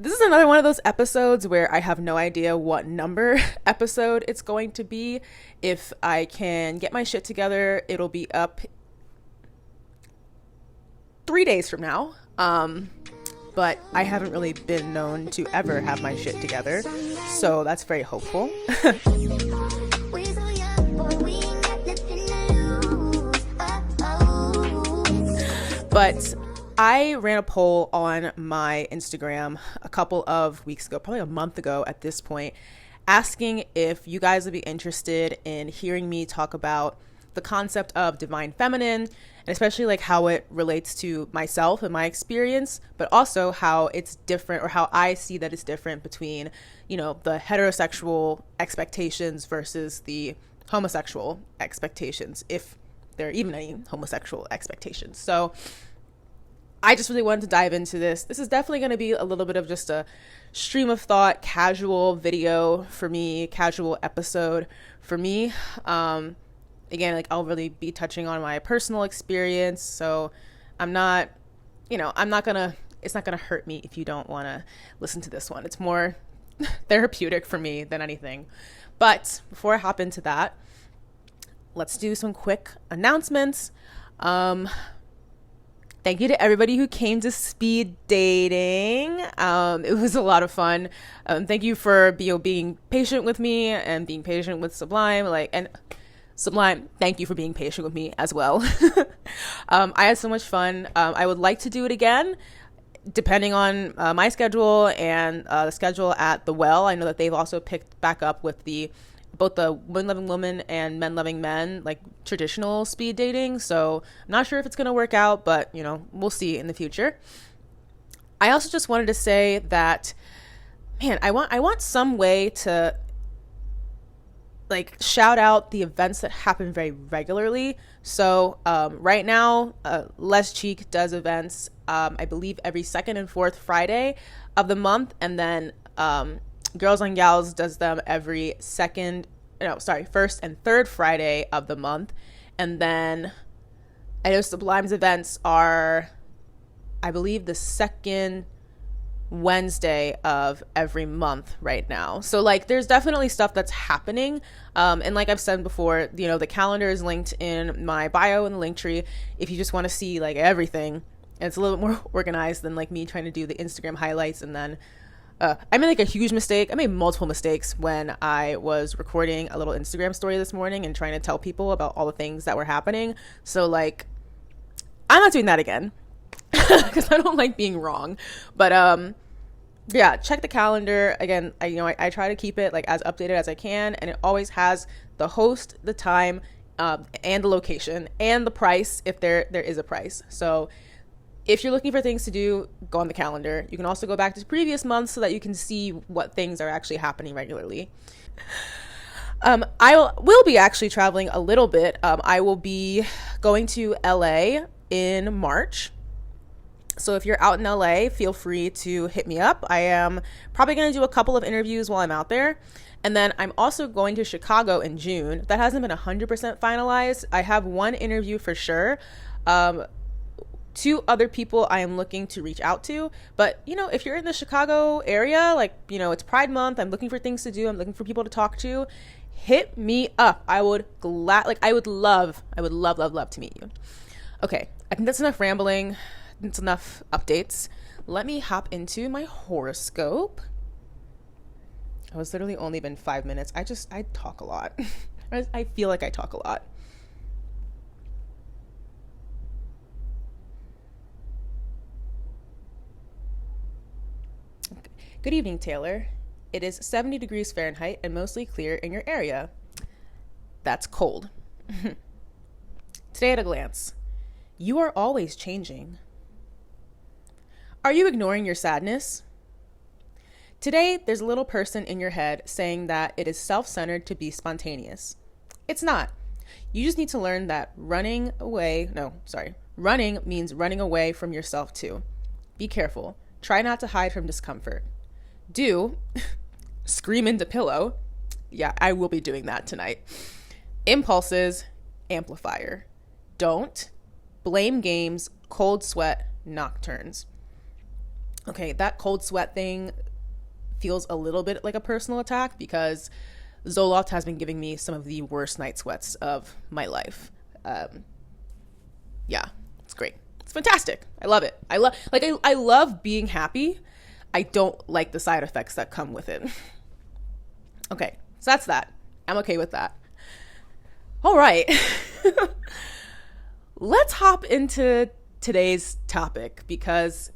This is another one of those episodes where I have no idea what number episode it's going to be. If I can get my shit together, it'll be up 3 days from now. But I haven't really been known to ever have my shit together, so that's very hopeful. But I ran a poll on my Instagram a couple of weeks ago, probably a month ago at this point, asking if you guys would be interested in hearing me talk about the concept of divine feminine, and especially like how it relates to myself and my experience, but also how it's different, or how I see that it's different between, you know, the heterosexual expectations versus the homosexual expectations, if there are even any homosexual expectations. So I just really wanted to dive into this. This is definitely going to be a little bit of just a stream of thought, casual video for me, casual episode for me. Again, like I'll really be touching on my personal experience. So I'm not, it's not going to hurt me if you don't want to listen to this one. It's more therapeutic for me than anything. But before I hop into that, let's do some quick announcements. Thank you to everybody who came to speed dating. It was a lot of fun. Thank you for being patient with me and being patient with Sublime. And Sublime, thank you for being patient with me as well. I had so much fun. I would like to do it again, depending on my schedule and the schedule at The Well. I know that they've also picked back up with both the women loving women and men loving men, like traditional speed dating. So I'm not sure if it's going to work out, but we'll see in the future. I also just wanted to say that, man, I want some way to like shout out the events that happen very regularly. So right now, Les Cheek does events, I believe every second and fourth Friday of the month. And then Girls on Gals does them every first and third Friday of the month. And then I know Sublime's events are, I believe, the second Wednesday of every month right now. So like there's definitely stuff that's happening. And like I've said before, the calendar is linked in my bio in the link tree if you just want to see like everything. And it's a little bit more organized than like me trying to do the Instagram highlights. And then I made like a huge mistake. I made multiple mistakes when I was recording a little Instagram story this morning and trying to tell people about all the things that were happening. So like, I'm not doing that again because I don't like being wrong. But yeah, check the calendar. Again, I try to keep it like as updated as I can, and it always has the host, the time, and the location, and the price if there is a price. So if you're looking for things to do, go on the calendar. You can also go back to previous months so that you can see what things are actually happening regularly. I will be actually traveling a little bit. I will be going to LA in March. So if you're out in LA, feel free to hit me up. I am probably going to do a couple of interviews while I'm out there. And then I'm also going to Chicago in June. That hasn't been 100% finalized. I have one interview for sure. 2 other people I am looking to reach out to. But, if you're in the Chicago area, it's Pride Month, I'm looking for things to do, I'm looking for people to talk to, hit me up. I would love to meet you. Okay, I think that's enough rambling. That's enough updates. Let me hop into my horoscope. Oh, it's literally only been 5 minutes. I talk a lot. I feel like I talk a lot. Good evening, Taylor. It is 70 degrees Fahrenheit and mostly clear in your area. That's cold. Today at a glance. You are always changing. Are you ignoring your sadness? Today, there's a little person in your head saying that it is self-centered to be spontaneous. It's not. You just need to learn that running means running away from yourself too. Be careful. Try not to hide from discomfort. Scream into pillow. Yeah, I will be doing that tonight. Impulses, amplifier. Don't. Blame games, cold sweat, nocturnes. Okay, that cold sweat thing feels a little bit like a personal attack because Zoloft has been giving me some of the worst night sweats of my life. Yeah, it's great. It's fantastic. I love it. I love being happy. I don't like the side effects that come with it. Okay, so that's that. I'm okay with that. All right. Let's hop into today's topic because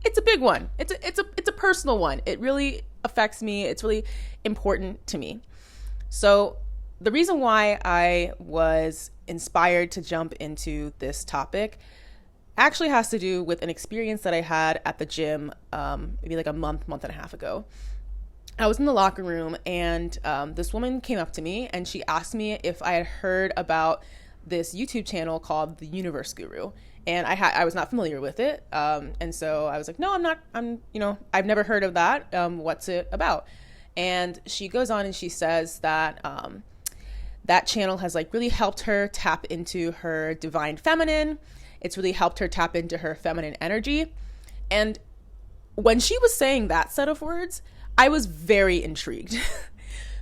it's a big one. It's a personal one. It really affects me. It's really important to me. So the reason why I was inspired to jump into this topic actually has to do with an experience that I had at the gym maybe like a month and a half ago. I was in the locker room and this woman came up to me and she asked me if I had heard about this YouTube channel called The Universe Guru. And I was not familiar with it. And so I was like, no, I'm not, I've never heard of that. What's it about? And she goes on and she says that that channel has like really helped her tap into her divine feminine. It's really helped her tap into her feminine energy. And when she was saying that set of words, I was very intrigued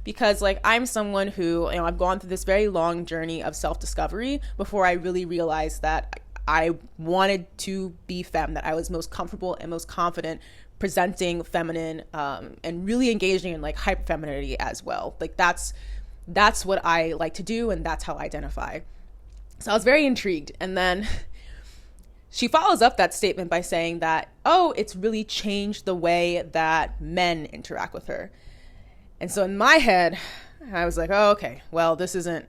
because like I'm someone who, I've gone through this very long journey of self-discovery before I really realized that I wanted to be femme, that I was most comfortable and most confident presenting feminine and really engaging in like hyper femininity as well. Like that's what I like to do and that's how I identify. So I was very intrigued. And then she follows up that statement by saying that, oh, it's really changed the way that men interact with her. And so in my head, I was like, oh, okay, well, this isn't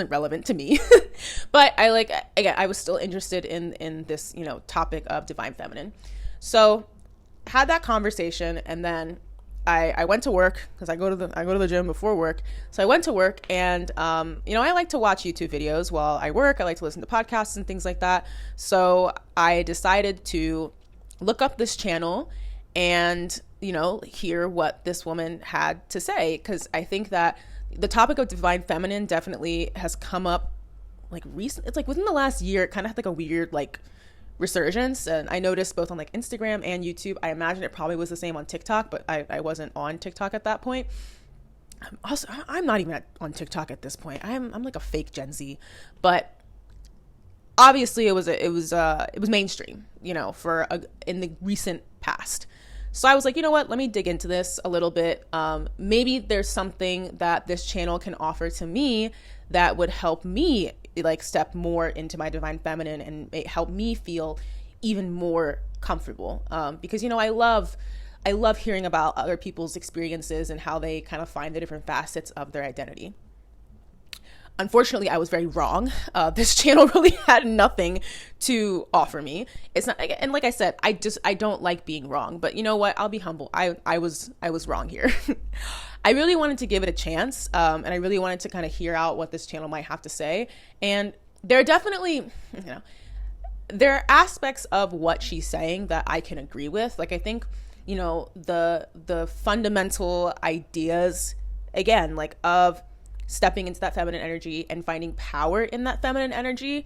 relevant to me. But I was still interested in this, topic of divine feminine. So had that conversation and then I went to work because I go to the gym before work. So I went to work and, I like to watch YouTube videos while I work. I like to listen to podcasts and things like that. So I decided to look up this channel and, hear what this woman had to say. Because I think that the topic of divine feminine definitely has come up like recent. It's like within the last year, it kind of had like a weird like resurgence. And I noticed both on like Instagram and YouTube. I imagine it probably was the same on TikTok, but I wasn't on TikTok at that point. I'm not even on TikTok at this point. I'm like a fake Gen Z, but obviously it was mainstream, in the recent past. So I was like, you know what, let me dig into this a little bit. Maybe there's something that this channel can offer to me that would help me like step more into my divine feminine and help me feel even more comfortable. Because, I love hearing about other people's experiences and how they kind of find the different facets of their identity. Unfortunately, I was very wrong. This channel really had nothing to offer me. It's not, and like I said, I don't like being wrong, but you know what? I'll be humble. I was wrong here. I really wanted to give it a chance. And I really wanted to kind of hear out what this channel might have to say. And there are definitely, there are aspects of what she's saying that I can agree with. Like, I think, the fundamental ideas, again, like of stepping into that feminine energy and finding power in that feminine energy,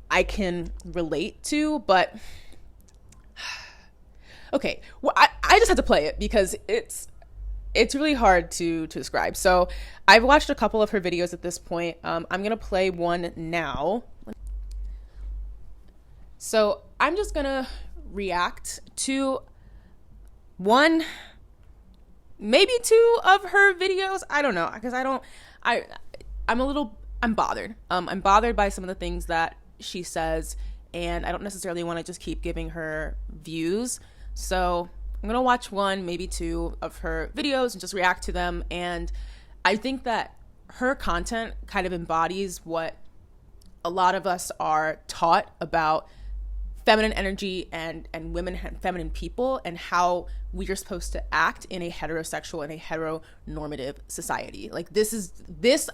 I can relate to, but okay, well, I just had to play it because it's really hard to describe. So I've watched a couple of her videos at this point. I'm gonna play one now. So I'm just gonna react to one, maybe two of her videos. I don't know, because I'm bothered. I'm bothered by some of the things that she says, and I don't necessarily want to just keep giving her views. So I'm going to watch one, maybe two of her videos and just react to them. And I think that her content kind of embodies what a lot of us are taught about feminine energy and women, feminine people, and how we are supposed to act in a heterosexual and a heteronormative society. Like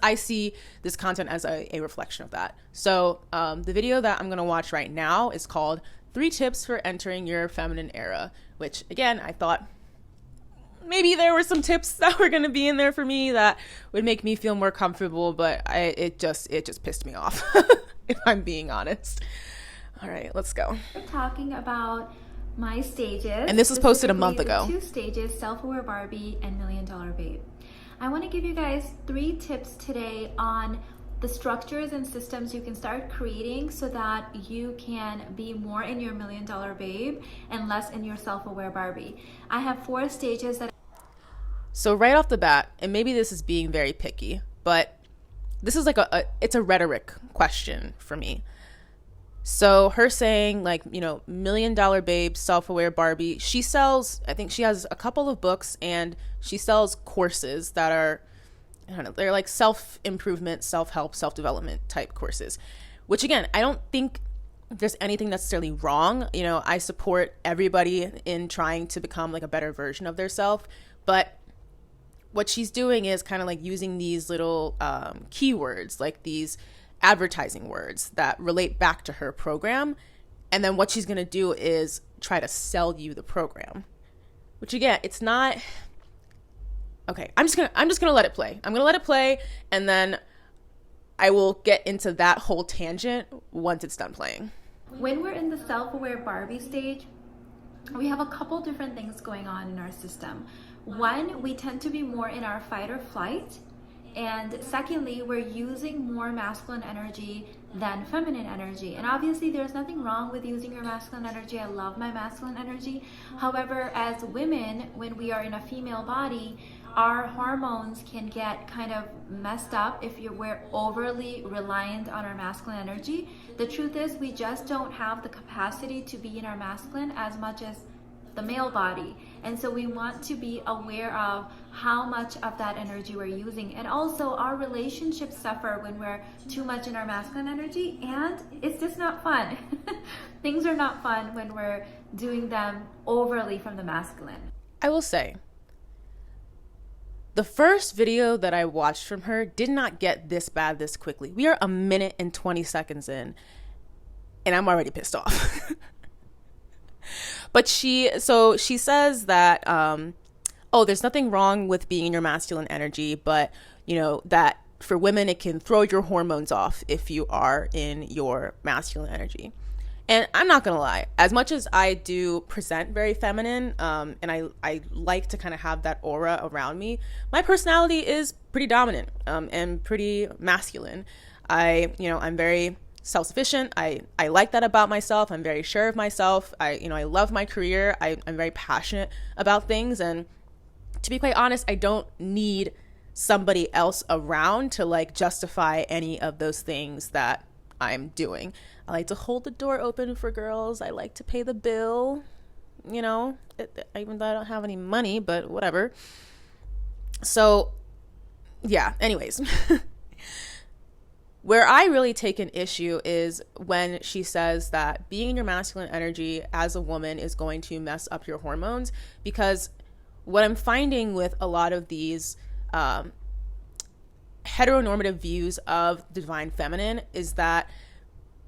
I see this content as a reflection of that. So the video that I'm going to watch right now is called 3 Tips for Entering Your Feminine Era, which again, I thought maybe there were some tips that were going to be in there for me that would make me feel more comfortable, but it just pissed me off, if I'm being honest. All right, let's go. We're talking about My stages. And this was posted a month ago. 2 stages, Self-Aware Barbie and Million Dollar Babe. I want to give you guys 3 tips today on the structures and systems you can start creating so that you can be more in your Million Dollar Babe and less in your Self-Aware Barbie. I have 4 stages that... So right off the bat, and maybe this is being very picky, but this is like it's a rhetoric question for me. So her saying, like, you know, Million Dollar Babe, Self-Aware Barbie, she sells, I think she has a couple of books, and she sells courses that are, I don't know, they're like self-improvement, self-help, self-development type courses, which again, I don't think there's anything necessarily wrong. You know, I support everybody in trying to become like a better version of their self, but what she's doing is kind of like using these little keywords, like these advertising words that relate back to her program, and then what she's going to do is try to sell you the program, which again, it's not okay. I'm just gonna let it play. I'm gonna let it play, and then I will get into that whole tangent once it's done playing. When we're in the Self-Aware Barbie stage, we have a couple different things going on in our system. One, we tend to be more in our fight or flight. And secondly, we're using more masculine energy than feminine energy. And obviously there's nothing wrong with using your masculine energy. I love my masculine energy. However, as women, when we are in a female body, our hormones can get kind of messed up if we're overly reliant on our masculine energy. The truth is we just don't have the capacity to be in our masculine as much as the male body. And so we want to be aware of how much of that energy we're using. And also our relationships suffer when we're too much in our masculine energy, and it's just not fun. Things are not fun when we're doing them overly from the masculine. I will say, the first video that I watched from her did not get this bad this quickly. We are 1 minute and 20 seconds in, and I'm already pissed off. But she says that, there's nothing wrong with being in your masculine energy, but, you know, that for women, it can throw your hormones off if you are in your masculine energy. And I'm not going to lie, as much as I do present very feminine, and I like to kind of have that aura around me, my personality is pretty dominant, and pretty masculine. I'm very self-sufficient. I like that about myself. I'm very sure of myself. I love my career. I'm very passionate about things. And to be quite honest, I don't need somebody else around to like justify any of those things that I'm doing. I like to hold the door open for girls. I like to pay the bill, you know, even though I don't have any money, but whatever. So yeah, anyways. Where I really take an issue is when she says that being in your masculine energy as a woman is going to mess up your hormones, because what I'm finding with a lot of these heteronormative views of the divine feminine is that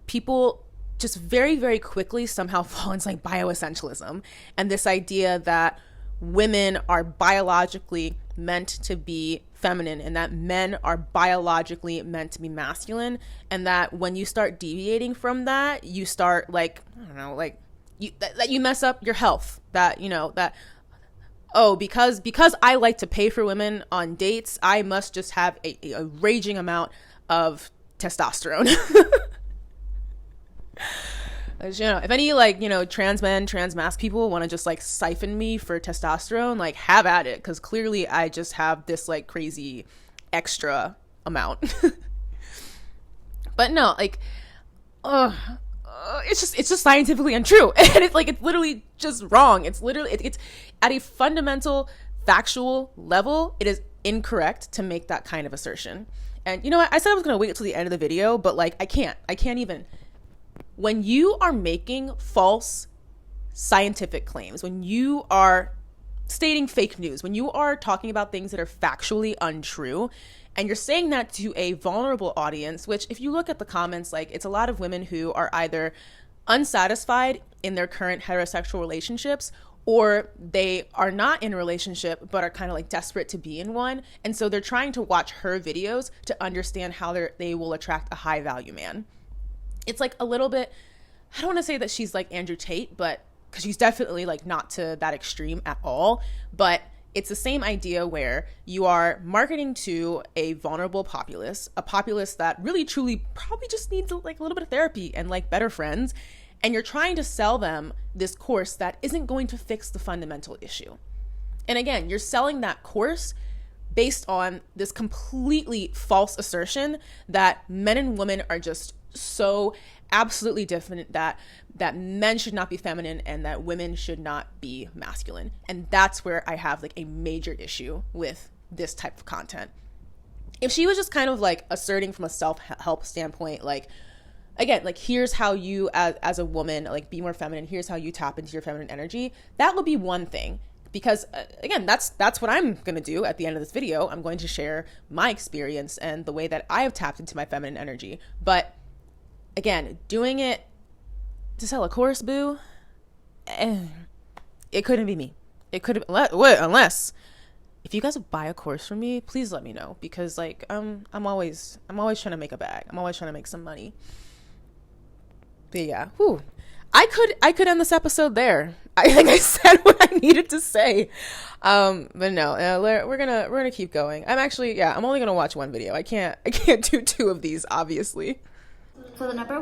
people just very, very quickly somehow fall into like bioessentialism and this idea that women are biologically meant to be feminine and that men are biologically meant to be masculine, and that when you start deviating from that, you start like, I don't know, like that you mess up your health, that, you know, that, oh, because I like to pay for women on dates, I must just have a raging amount of testosterone. You know, if any like, you know, trans men, trans masc people want to just like siphon me for testosterone, like have at it, because clearly I just have this like crazy extra amount. But no, like, it's just scientifically untrue, and it's literally just wrong. It's at a fundamental factual level, it is incorrect to make that kind of assertion. And you know what? I said I was gonna wait until the end of the video, but like I can't even. When you are making false scientific claims, when you are stating fake news, when you are talking about things that are factually untrue, and you're saying that to a vulnerable audience, which if you look at the comments, like it's a lot of women who are either unsatisfied in their current heterosexual relationships, or they are not in a relationship but are kind of like desperate to be in one, and so they're trying to watch her videos to understand how they will attract a high value man. It's like a little bit, I don't want to say that she's like Andrew Tate, but because she's definitely like not to that extreme at all, but it's the same idea where you are marketing to a vulnerable populace, a populace that really truly probably just needs like a little bit of therapy and like better friends, and you're trying to sell them this course that isn't going to fix the fundamental issue. And again, you're selling that course based on this completely false assertion that men and women are just so absolutely different, that men should not be feminine and that women should not be masculine. And that's where I have like a major issue with this type of content. If she was just kind of like asserting from a self-help standpoint, like, again, like, here's how you as a woman like be more feminine, here's how you tap into your feminine energy, that would be one thing. Because again, that's what I'm going to do at the end of this video. I'm going to share my experience and the way that I have tapped into my feminine energy. But again, doing it to sell a course, boo, it couldn't be me. It could have, unless if you guys buy a course from me, please let me know, because like I'm always trying to make a bag. I'm always trying to make some money. But yeah, I could end this episode there. I think I said what I needed to say. But no, we're gonna keep going. I'm only gonna watch one video. I can't do two of these, obviously. So the number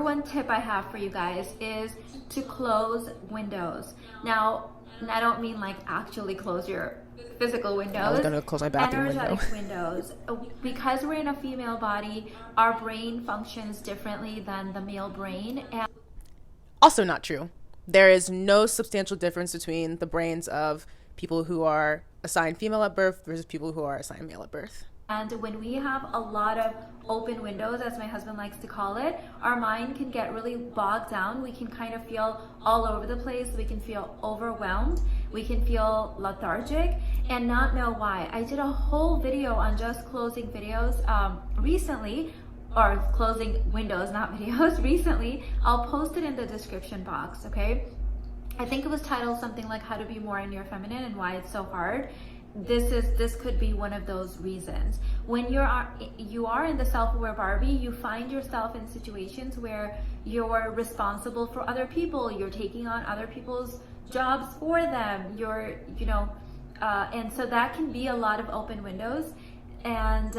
one tip I have for you guys is to close windows. Now, I don't mean like actually close your physical windows. I was gonna close my bathroom energetic windows. Because we're in a female body, our brain functions differently than the male brain. And also not true. There is no substantial difference between the brains of people who are assigned female at birth versus people who are assigned male at birth. And when we have a lot of open windows, as my husband likes to call it, our mind can get really bogged down. We can kind of feel all over the place. We can feel overwhelmed. We can feel lethargic and not know why. I did a whole video on just closing videos recently, or closing windows, not videos, recently. I'll post it in the description box, okay? I think it was titled something like How to Be More in Your Feminine and Why It's So Hard. This could be one of those reasons. When you are in the self-aware Barbie, you find yourself in situations where you're responsible for other people, you're taking on other people's jobs for them, and so that can be a lot of open windows. And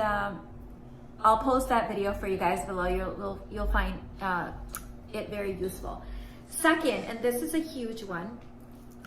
I'll post that video for you guys below. You'll find it very useful. Second, and this is a huge one,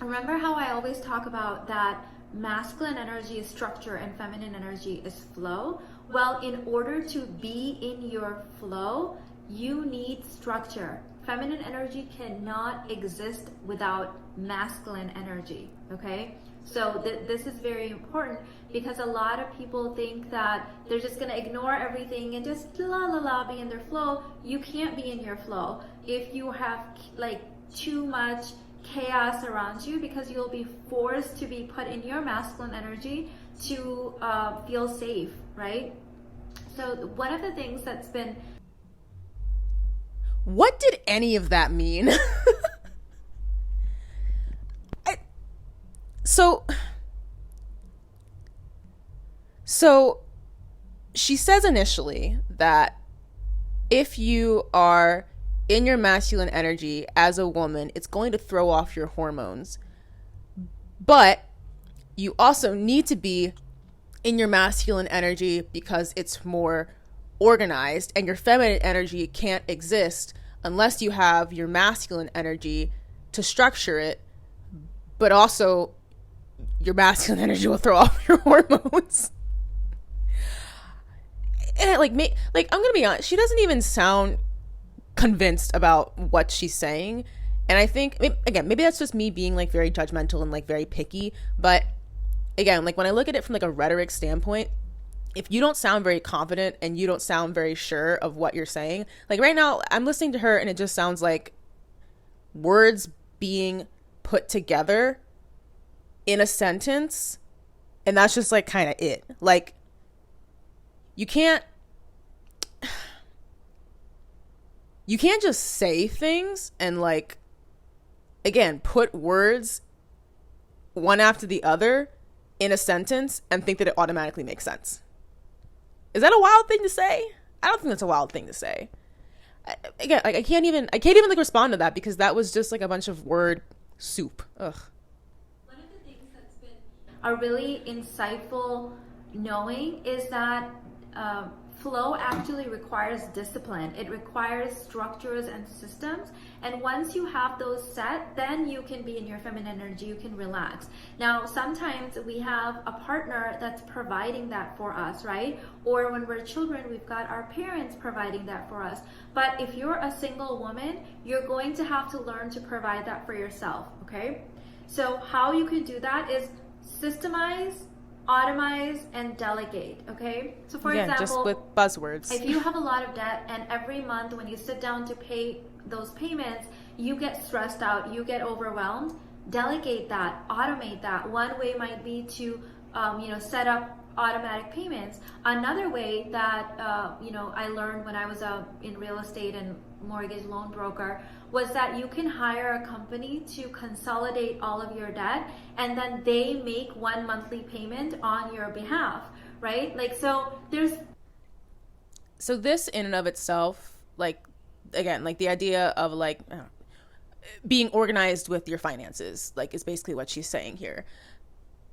remember how I always talk about that masculine energy is structure and feminine energy is flow? Well, in order to be in your flow, you need structure. Feminine energy cannot exist without masculine energy, okay? So this is very important, because a lot of people think that they're just going to ignore everything and just be in their flow. You can't be in your flow if you have like too much chaos around you, because you'll be forced to be put in your masculine energy to feel safe, right? So one of the things that's been... What did any of that mean? So she says initially that if you are in your masculine energy as a woman, it's going to throw off your hormones. But you also need to be in your masculine energy because it's more organized, and your feminine energy can't exist unless you have your masculine energy to structure it, but also your masculine energy will throw off your hormones. And I'm gonna be honest, she doesn't even sound convinced about what she's saying. And I think, again, maybe that's just me being like very judgmental and like very picky, but again, like when I look at it from like a rhetoric standpoint, if you don't sound very confident and you don't sound very sure of what you're saying, like right now I'm listening to her and it just sounds like words being put together in a sentence, and that's just like kind of it. Like you can't just say things and like, again, put words one after the other in a sentence and think that it automatically makes sense. Is that a wild thing to say? I don't think that's a wild thing to say. again, like I can't even like respond to that because that was just like a bunch of word soup. Ugh. One of the things that's been a really insightful knowing is that flow actually requires discipline. It requires structures and systems. And once you have those set, then you can be in your feminine energy, you can relax. Now, sometimes we have a partner that's providing that for us, right? Or when we're children, we've got our parents providing that for us. But if you're a single woman, you're going to have to learn to provide that for yourself, okay? So how you can do that is systemize, automize, and delegate, okay? So for example, just with buzzwords. If you have a lot of debt and every month when you sit down to pay those payments, you get stressed out, you get overwhelmed, delegate that, automate that. One way might be to set up automatic payments. Another way that I learned when I was in real estate and mortgage loan broker was that you can hire a company to consolidate all of your debt, and then they make one monthly payment on your behalf, right? Like, so this in and of itself, like, again, like the idea of like being organized with your finances, like, is basically what she's saying here.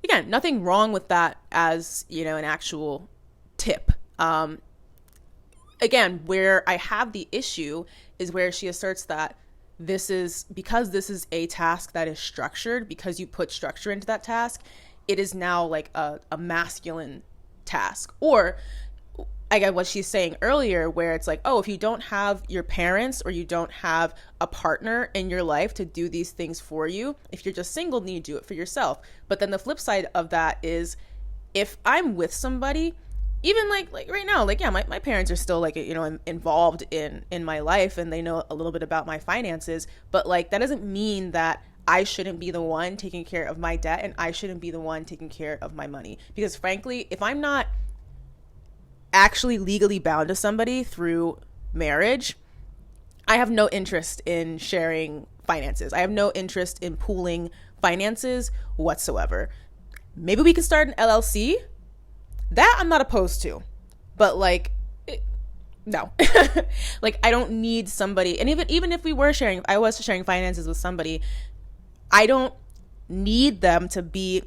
Again, nothing wrong with that as, an actual tip. Again, where I have the issue is where she asserts that this is a task that is structured, because you put structure into that task, it is now like a masculine task. Or I get what she's saying earlier, where it's like, oh, if you don't have your parents or you don't have a partner in your life to do these things for you, if you're just single, then you do it for yourself. But then the flip side of that is, if I'm with somebody, even like right now, like, yeah, my parents are still like, involved in my life, and they know a little bit about my finances, but like, that doesn't mean that I shouldn't be the one taking care of my debt, and I shouldn't be the one taking care of my money. Because frankly, if I'm not actually legally bound to somebody through marriage, I have no interest in sharing finances. I have no interest in pooling finances whatsoever. Maybe we can start an LLC. That I'm not opposed to, but like, no, like, I don't need somebody. And even if I was sharing finances with somebody, I don't need them to be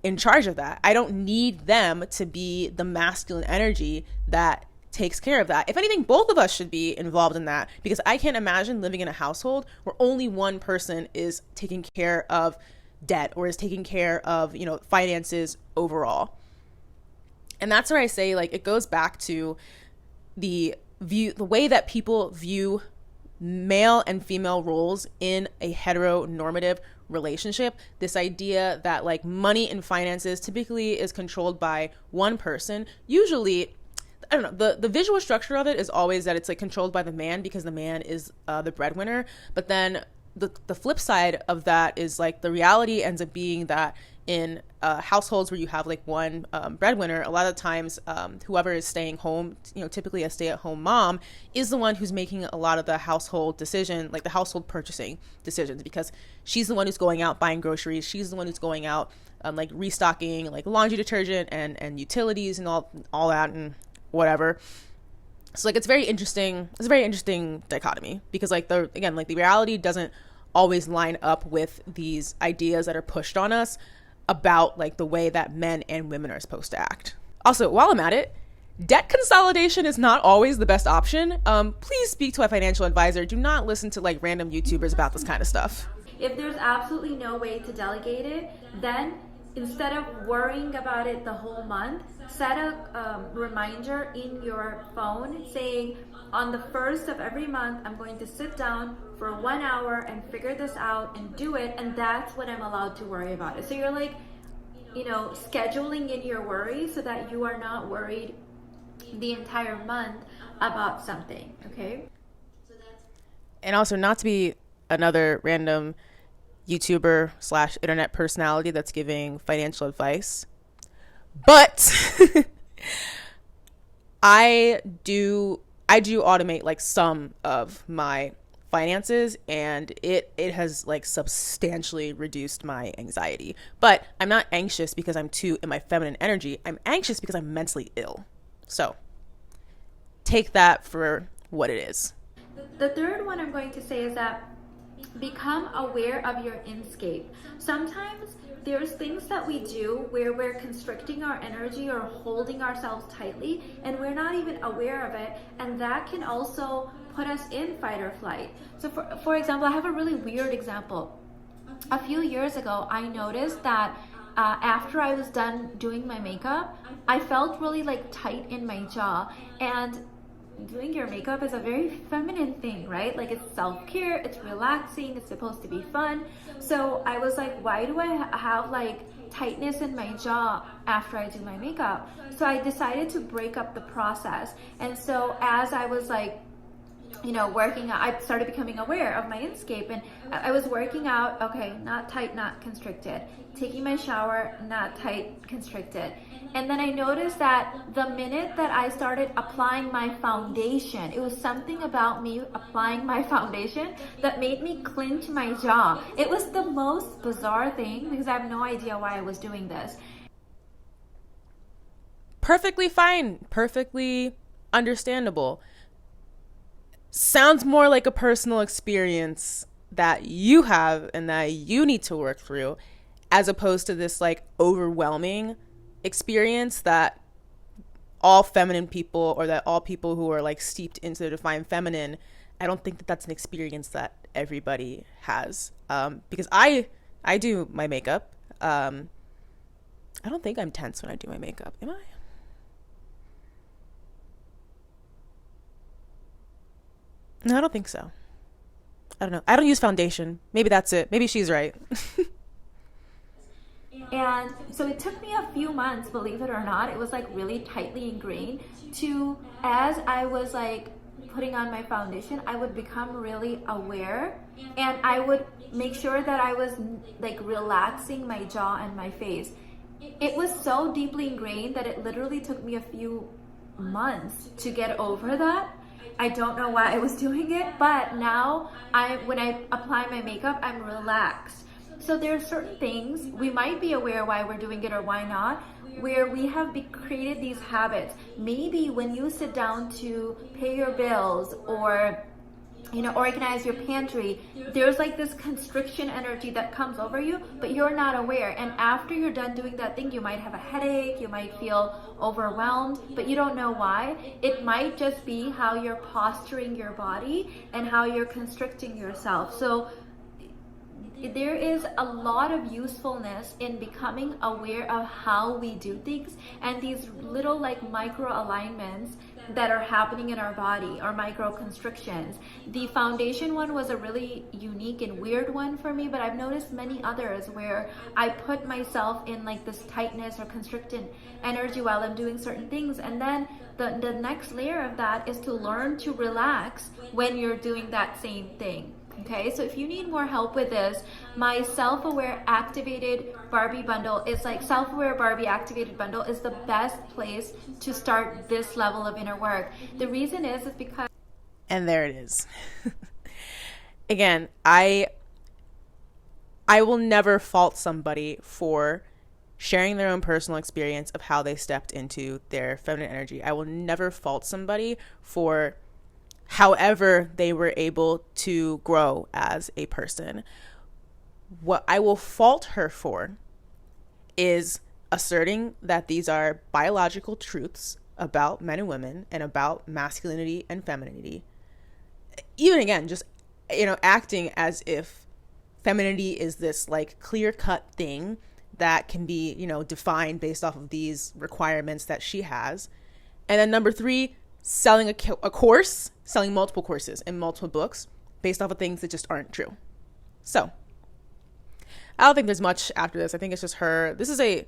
in charge of that. I don't need them to be the masculine energy that takes care of that. If anything, both of us should be involved in that, because I can't imagine living in a household where only one person is taking care of debt or is taking care of, finances overall. And that's where I say, like, it goes back to the way that people view male and female roles in a heteronormative relationship. This idea that like money and finances typically is controlled by one person. Usually, I don't know, the visual structure of it is always that it's like controlled by the man, because the man is the breadwinner. But then the flip side of that is like the reality ends up being that in households where you have like one breadwinner, a lot of times whoever is staying home, typically a stay-at-home mom, is the one who's making a lot of the household decision, like the household purchasing decisions, because she's the one who's going out buying groceries. She's the one who's going out like restocking like laundry detergent and utilities and all that and whatever. So like, it's very interesting. It's a very interesting dichotomy, because like the reality doesn't always line up with these ideas that are pushed on us about like the way that men and women are supposed to act. Also, while I'm at it, debt consolidation is not always the best option. Please speak to a financial advisor. Do not listen to like random YouTubers about this kind of stuff. If there's absolutely no way to delegate it, then instead of worrying about it the whole month, set a reminder in your phone saying, on the first of every month, I'm going to sit down for 1 hour and figure this out and do it, and that's when I'm allowed to worry about it. So you're like, scheduling in your worry so that you are not worried the entire month about something, okay? And also, not to be another random YouTuber / internet personality that's giving financial advice, but I do automate like some of my finances, and it has like substantially reduced my anxiety. But I'm not anxious because I'm too in my feminine energy. I'm anxious because I'm mentally ill. So take that for what it is. The third one I'm going to say is that become aware of your inscape. Sometimes there's things that we do where we're constricting our energy or holding ourselves tightly and we're not even aware of it, and that can also put us in fight or flight. So for example, I have a really weird example. A few years ago, I noticed that after I was done doing my makeup, I felt really like tight in my jaw. And doing your makeup is a very feminine thing, right? Like, it's self-care, it's relaxing, it's supposed to be fun. So I was like, why do I have like tightness in my jaw after I do my makeup? So I decided to break up the process. And so as I was like, working out, I started becoming aware of my inscape, and I was working out, okay, not tight, not constricted. Taking my shower, not tight, constricted. And then I noticed that the minute that I started applying my foundation, it was something about me applying my foundation that made me clench my jaw. It was the most bizarre thing because I have no idea why I was doing this. Perfectly fine, perfectly understandable. Sounds more like a personal experience that you have and that you need to work through, as opposed to this like overwhelming experience that all feminine people, or that all people who are like steeped into the divine feminine, I don't think that that's an experience that everybody has. Because I do my makeup. I don't think I'm tense when I do my makeup. Am I? No, I don't think so. I don't know. I don't use foundation. Maybe that's it. Maybe she's right. And so it took me a few months, believe it or not, it was like really tightly ingrained to, as I was like putting on my foundation, I would become really aware, and I would make sure that I was like relaxing my jaw and my face. It was so deeply ingrained that it literally took me a few months to get over that. I don't know why I was doing it, but now when I apply my makeup, I'm relaxed. So there are certain things we might be aware why we're doing it or why not, where we have created these habits. Maybe when you sit down to pay your bills or organize your pantry, there's like this constriction energy that comes over you, but you're not aware. And after you're done doing that thing, you might have a headache, you might feel overwhelmed, but you don't know why. It might just be how you're posturing your body and how you're constricting yourself. So there is a lot of usefulness in becoming aware of how we do things and these little like micro alignments that are happening in our body, or micro constrictions. The foundation one was a really unique and weird one for me, but I've noticed many others where I put myself in like this tightness or constricted energy while I'm doing certain things, and then the next layer of that is to learn to relax when you're doing that same thing. Okay, so if you need more help with this, my self-aware activated Barbie bundle is like self-aware Barbie activated bundle is the best place to start this level of inner work. The reason is because, and there it is. Again, I will never fault somebody for sharing their own personal experience of how they stepped into their feminine energy. I will never fault somebody for however they were able to grow as a person. What I will fault her for is asserting that these are biological truths about men and women and about masculinity and femininity. Even again, just, acting as if femininity is this like clear-cut thing that can be, defined based off of these requirements that she has. And then number 3, selling a course, selling multiple courses and multiple books based off of things that just aren't true. So I don't think there's much after this. I think it's just her. This is a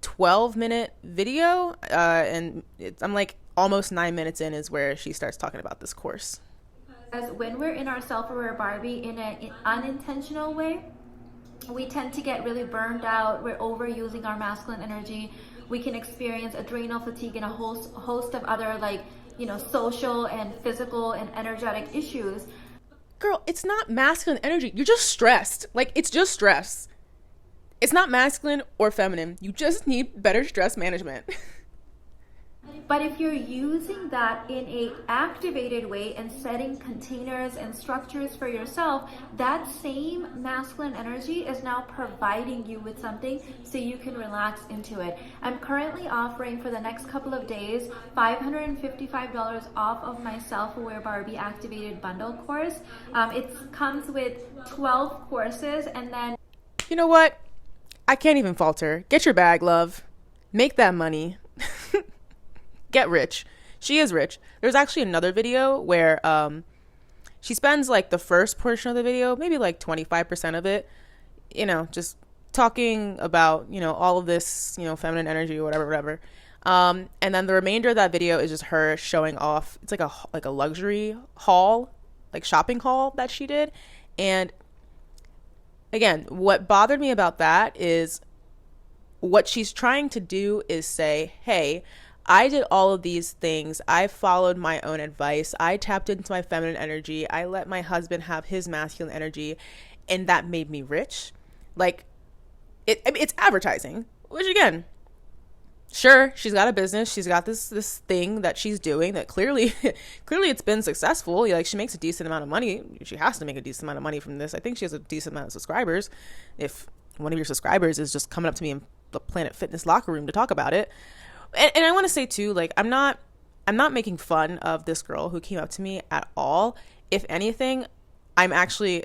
12-minute video, and I'm like almost 9 minutes in is where she starts talking about this course. As when we're in our self-aware Barbie in an unintentional way, we tend to get really burned out. We're overusing our masculine energy. We can experience adrenal fatigue and a host of other social and physical and energetic issues. Girl, it's not masculine energy. You're just stressed. Like, it's just stress. It's not masculine or feminine. You just need better stress management. But if you're using that in a activated way and setting containers and structures for yourself, that same masculine energy is now providing you with something so you can relax into it. I'm currently offering for the next couple of days $555 off of my Self-Aware Barbie Activated Bundle course. It comes with 12 courses, and then... You know what? I can't even falter. Get your bag, love. Make that money. Get rich. She is rich. There's actually another video where she spends like the first portion of the video, maybe like 25% of it, just talking about, all of this, feminine energy or whatever. And then the remainder of that video is just her showing off. It's like a luxury haul, like shopping haul that she did. And again, what bothered me about that is what she's trying to do is say, hey, I did all of these things. I followed my own advice. I tapped into my feminine energy. I let my husband have his masculine energy, and that made me rich. Like, it's advertising, which again, sure, she's got a business. She's got this thing that she's doing that clearly it's been successful. Like, she makes a decent amount of money. She has to make a decent amount of money from this. I think she has a decent amount of subscribers. If one of your subscribers is just coming up to me in the Planet Fitness locker room to talk about it. And I want to say too, like, I'm not making fun of this girl who came up to me at all. If anything, I'm actually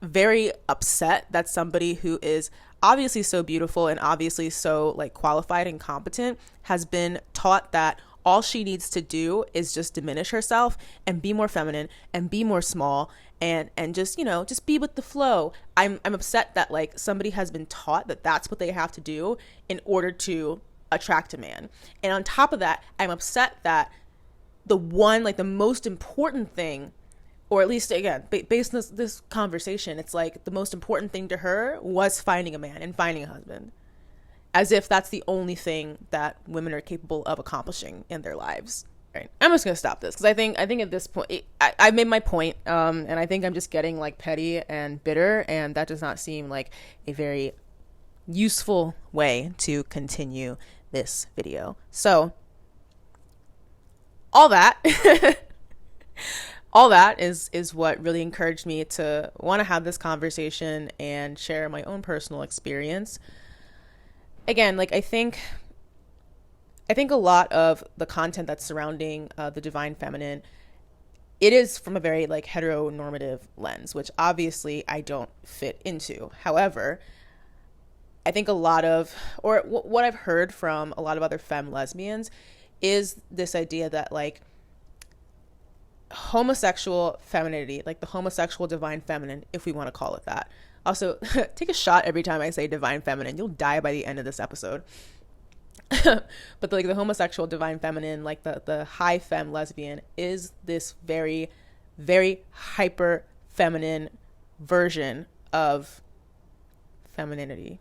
very upset that somebody who is obviously so beautiful and obviously so like qualified and competent has been taught that all she needs to do is just diminish herself and be more feminine and be more small and just, just be with the flow. I'm upset that like somebody has been taught that that's what they have to do in order to attract a man. And on top of that, I'm upset that the most important thing, or at least again, based on this conversation, it's like the most important thing to her was finding a man and finding a husband, as if that's the only thing that women are capable of accomplishing in their lives. Right? I'm just gonna stop this because I think at this point I made my point, and I think I'm just getting like petty and bitter, and that does not seem like a very useful way to continue this video. So all that is what really encouraged me to want to have this conversation and share my own personal experience. Again, like I think a lot of the content that's surrounding the divine feminine, it is from a very like heteronormative lens, which obviously I don't fit into. However, I think a lot of, or what I've heard from a lot of other femme lesbians is this idea that like homosexual femininity, like the homosexual divine feminine, if we want to call it that. Also, take a shot every time I say divine feminine. You'll die by the end of this episode. But like the homosexual divine feminine, like the high femme lesbian is this very, very hyper feminine version of femininity.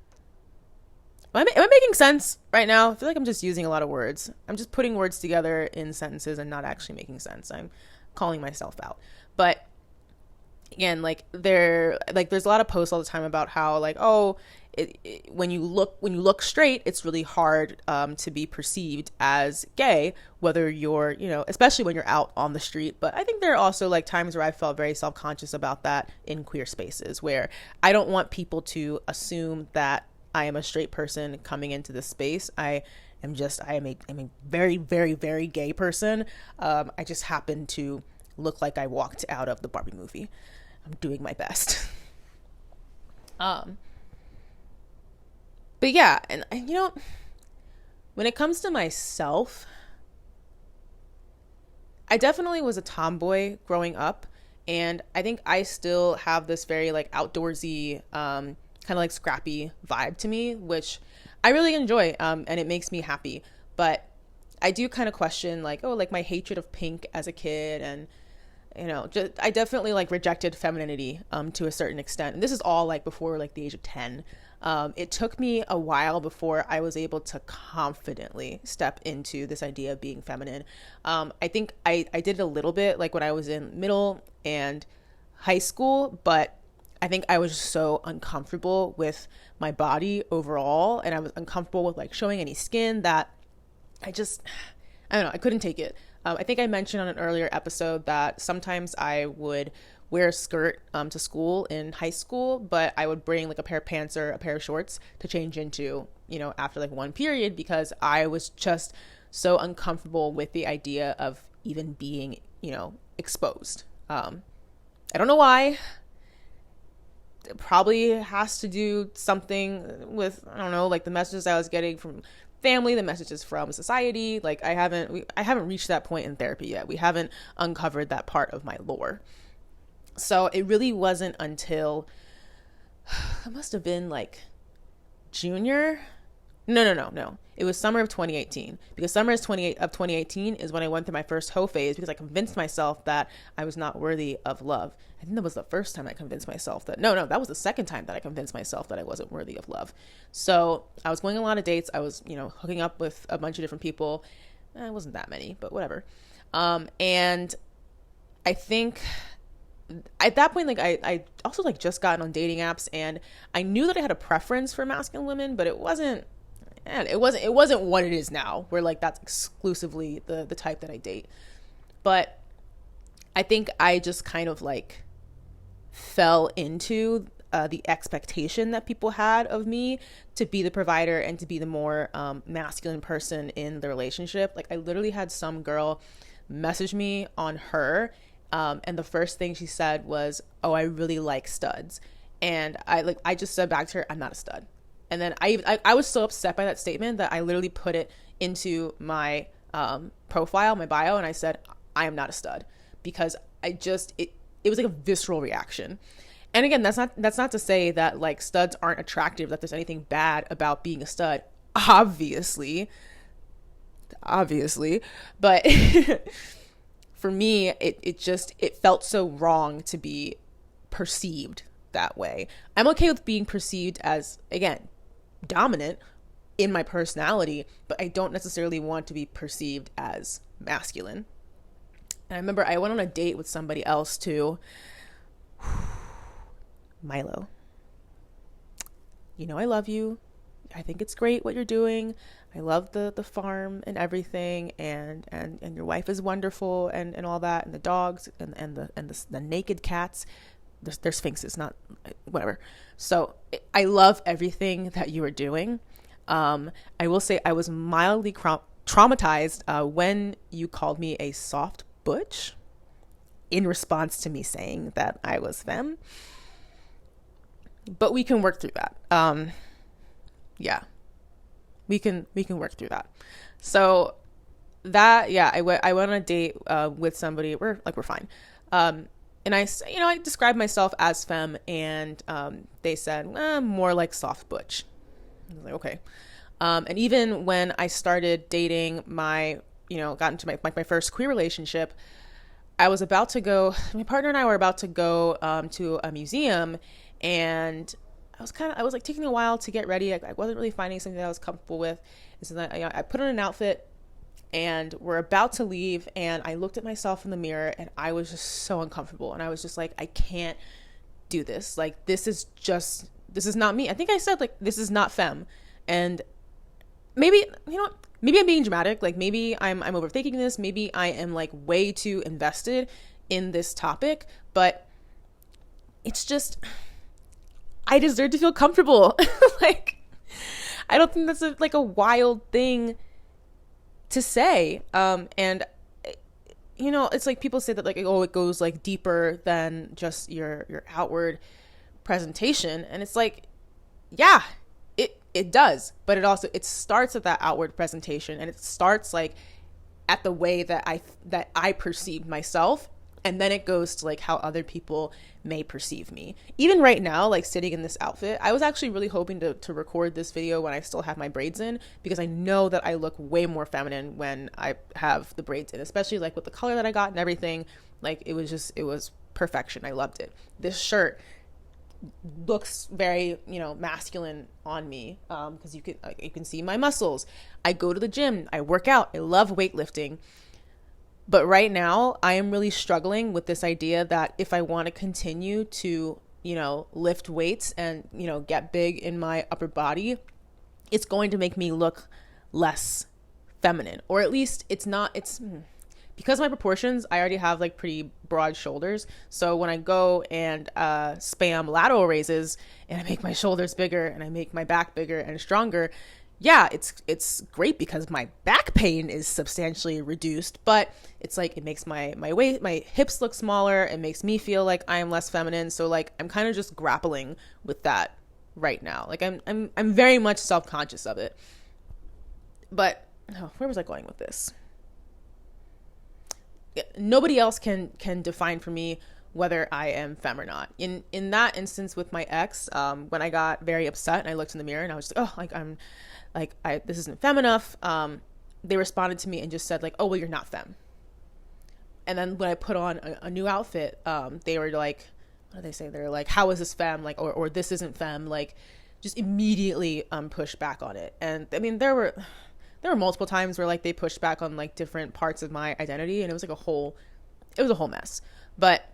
Am I making sense right now? I feel like I'm just using a lot of words. I'm just putting words together in sentences and not actually making sense. I'm calling myself out. But again, there's a lot of posts all the time about how like, oh, when you look straight, it's really hard to be perceived as gay, whether you're, especially when you're out on the street. But I think there are also like times where I felt very self-conscious about that in queer spaces, where I don't want people to assume that I am a straight person coming into this space. I am a very, very, very gay person. I just happen to look like I walked out of the Barbie movie. I'm doing my best. But yeah, and when it comes to myself, I definitely was a tomboy growing up, and I think I still have this very like outdoorsy, kind of like scrappy vibe to me, which I really enjoy, and it makes me happy. But I do kind of question like, oh, like my hatred of pink as a kid, and I definitely like rejected femininity to a certain extent. And this is all like before like the age of 10. It took me a while before I was able to confidently step into this idea of being feminine. I think I did it a little bit like when I was in middle and high school, but I think I was just so uncomfortable with my body overall, and I was uncomfortable with like showing any skin that I I don't know, I couldn't take it. I think I mentioned on an earlier episode that sometimes I would wear a skirt to school in high school, but I would bring like a pair of pants or a pair of shorts to change into, after like one period, because I was just so uncomfortable with the idea of even being, exposed. I don't know why. It probably has to do something with, I don't know, like the messages I was getting from family, the messages from society. Like I haven't reached that point in therapy yet. We haven't uncovered that part of my lore. So it really wasn't until it must have been like junior. No. It was summer of 2018, because summer of 2018 is when I went through my first hoe phase, because I convinced myself that I was not worthy of love. I think that was the first time I convinced myself that, no, that was the second time that I convinced myself that I wasn't worthy of love. So I was going on a lot of dates. I was, hooking up with a bunch of different people. It wasn't that many, but whatever. And I think at that point, like I also like just gotten on dating apps, and I knew that I had a preference for masculine women, but it wasn't what it is now, where like that's exclusively the type that I date. But I think I just kind of like fell into the expectation that people had of me to be the provider and to be the more masculine person in the relationship. Like I literally had some girl message me on her, and the first thing she said was, "Oh, I really like studs." And I just said back to her, "I'm not a stud." And then I was so upset by that statement that I literally put it into my profile, my bio, and I said, "I am not a stud," because it was like a visceral reaction. And again, that's not to say that like studs aren't attractive, that there's anything bad about being a stud. Obviously, but for me, it felt so wrong to be perceived that way. I'm okay with being perceived as, again, dominant in my personality, but I don't necessarily want to be perceived as masculine. And I remember I went on a date with somebody else too. Milo, I love you. I think it's great what you're doing. I love the farm and everything, and your wife is wonderful, and all that, and the dogs and the naked cats. They're sphinxes, not whatever. So I love everything that you are doing. I will say I was mildly traumatized when you called me a soft butch in response to me saying that I was femme. But we can work through that. Yeah, we can work through that. So that, yeah, I went on a date with somebody. We're fine. And I described myself as femme, and they said, more like soft butch. I was like, okay. And even when I started dating got into my first queer relationship, my partner and I were about to go to a museum, and I was like taking a while to get ready. I wasn't really finding something that I was comfortable with. And so I put on an outfit, and we're about to leave, and I looked at myself in the mirror, and I was just so uncomfortable, and I was just like, I can't do this. Like, this is not me. I think I said, like, this is not femme. And maybe I'm being dramatic. Like, maybe I'm overthinking this. Maybe I am like way too invested in this topic, but it's just, I deserve to feel comfortable. Like, I don't think that's a wild thing to say. And it's like people say that like, oh, it goes like deeper than just your outward presentation. And it's like, yeah, it does, but it starts at that outward presentation, and it starts like at the way that I perceive myself. And then it goes to like how other people may perceive me. Even right now, like sitting in this outfit, I was actually really hoping to record this video when I still have my braids in, because I know that I look way more feminine when I have the braids in, especially like with the color that I got and everything. Like it was perfection. I loved it. This shirt looks very, masculine on me, because you can see my muscles. I go to the gym, I work out, I love weightlifting. But right now, I am really struggling with this idea that if I want to continue to, lift weights and, get big in my upper body, it's going to make me look less feminine, or at least it's not, because of my proportions, I already have like pretty broad shoulders. So when I go and spam lateral raises and I make my shoulders bigger and I make my back bigger and stronger, yeah, it's great because my back pain is substantially reduced, but it's like it makes my waist, my hips look smaller. It makes me feel like I am less feminine. So like I'm kind of just grappling with that right now. Like I'm very much self-conscious of it. But where was I going with this? Nobody else can define for me whether I am femme or not. In that instance with my ex, when I got very upset and I looked in the mirror and I was just like, this isn't femme enough. They responded to me and just said like, oh, well, you're not femme. And then when I put on a new outfit, they were like, what do they say? They're like, how is this femme? Like, or this isn't femme. Like, just immediately pushed back on it. And I mean, there were multiple times where like they pushed back on like different parts of my identity, and it was a whole mess. But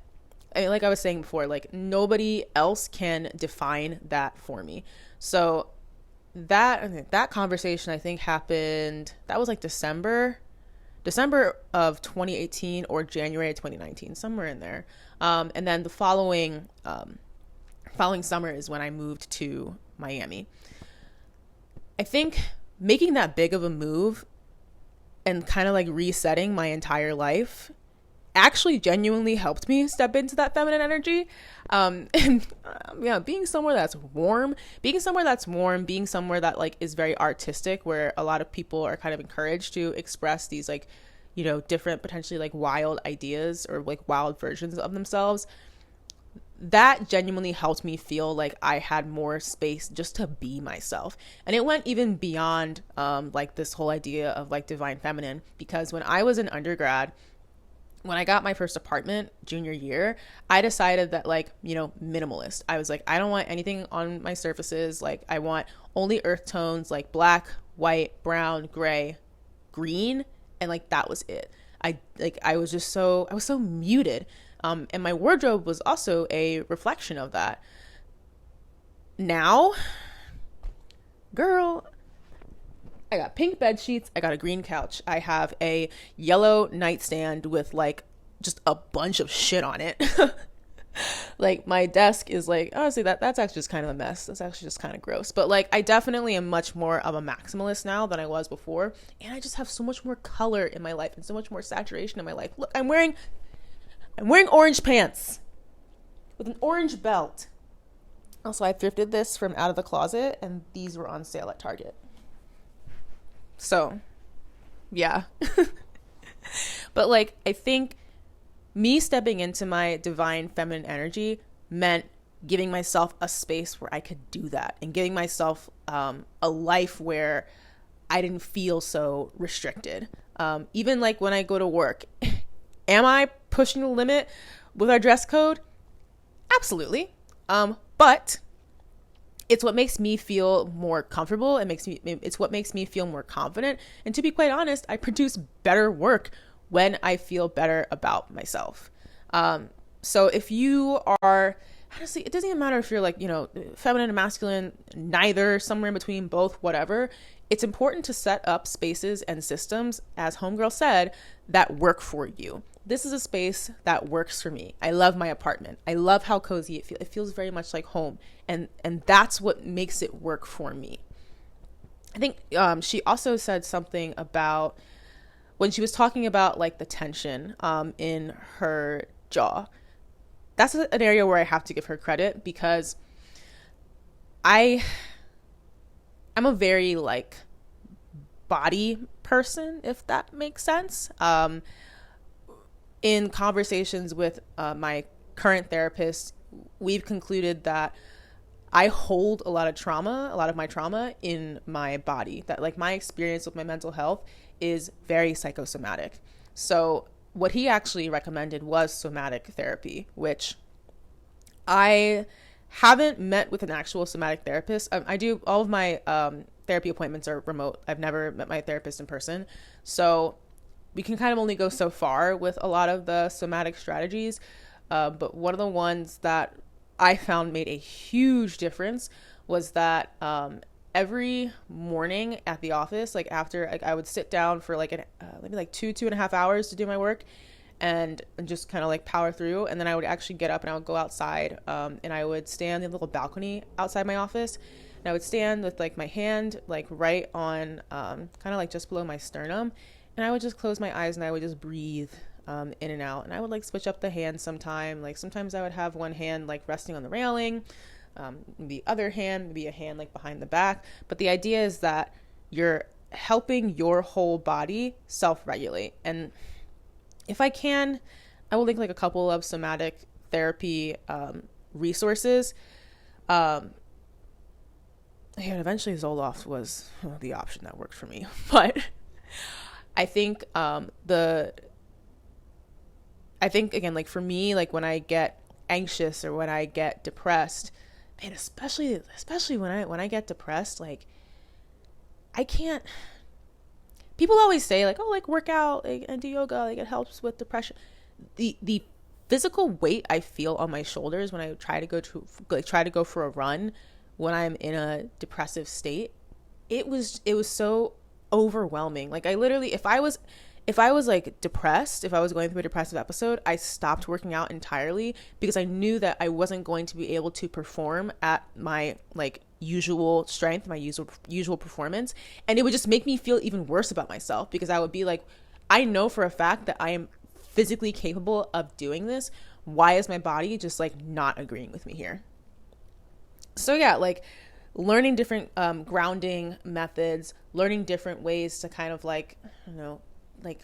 I mean, like I was saying before, like nobody else can define that for me. So that conversation I think happened, that was like December of 2018 or January of 2019, somewhere in there. And then the following summer is when I moved to Miami. I think making that big of a move and kind of like resetting my entire life actually genuinely helped me step into that feminine energy. Being somewhere that's warm, being somewhere that like is very artistic, where a lot of people are kind of encouraged to express these like, you know, different potentially like wild ideas or like wild versions of themselves. That genuinely helped me feel like I had more space just to be myself. And it went even beyond like this whole idea of like divine feminine, because when I was in undergrad, when I got my first apartment junior year, I decided that like, you know, minimalist. I was like, I don't want anything on my surfaces. Like I want only earth tones, like black, white, brown, gray, green. And like, that was it. I was so muted. And my wardrobe was also a reflection of that. Now, girl, I got pink bed sheets. I got a green couch. I have a yellow nightstand with like just a bunch of shit on it. Like my desk is like, honestly, that's actually just kind of a mess. That's actually just kind of gross. But like, I definitely am much more of a maximalist now than I was before. And I just have so much more color in my life and so much more saturation in my life. Look, I'm wearing orange pants with an orange belt. Also, I thrifted this from out of the closet and these were on sale at Target. So, yeah. But like, I think me stepping into my divine feminine energy meant giving myself a space where I could do that and giving myself a life where I didn't feel so restricted. Even like when I go to work, am I pushing the limit with our dress code? Absolutely. But it's what makes me feel more comfortable. It's what makes me feel more confident. And to be quite honest, I produce better work when I feel better about myself. So if you are, honestly, it doesn't even matter if you're like, you know, feminine and masculine, neither, somewhere in between, both, whatever. It's important to set up spaces and systems, as Homegirl said, that work for you. This is a space that works for me. I love my apartment. I love how cozy it feels. It feels very much like home. And that's what makes it work for me. I think she also said something about when she was talking about like the tension in her jaw. That's an area where I have to give her credit, because I'm a very like body person, if that makes sense. In conversations with my current therapist, we've concluded that I hold a lot of my trauma in my body, that like my experience with my mental health is very psychosomatic. So what he actually recommended was somatic therapy, which I haven't met with an actual somatic therapist. I do, all of my therapy appointments are remote. I've never met my therapist in person. So we can kind of only go so far with a lot of the somatic strategies. But one of the ones that I found made a huge difference was that every morning at the office, like after, like I would sit down for like maybe like 2.5 hours to do my work, and just kind of like power through. And then I would actually get up and I would go outside, and I would stand in the little balcony outside my office, and I would stand with like my hand like right on kind of like just below my sternum, and I would just close my eyes and I would just breathe in and out. And I would like switch up the hands sometime. Like sometimes I would have one hand like resting on the railing, the other hand, maybe a hand like behind the back. But the idea is that you're helping your whole body self-regulate. And if I can, I will link like a couple of somatic therapy resources. And eventually Zoloft was the option that worked for me. But I think I think again, like for me, like when I get anxious or when I get depressed, man, especially when I get depressed, like I can't. People always say like, oh, like work out, like, and do yoga, like it helps with depression. The physical weight I feel on my shoulders when I try to go for a run when I'm in a depressive state, it was so overwhelming. Like I literally, if I was like depressed, if I was going through a depressive episode, I stopped working out entirely because I knew that I wasn't going to be able to perform at my like usual strength, my usual performance. And it would just make me feel even worse about myself because I would be like, I know for a fact that I am physically capable of doing this. Why is my body just like not agreeing with me here? So yeah, like learning different grounding methods, learning different ways to kind of like, I don't know, like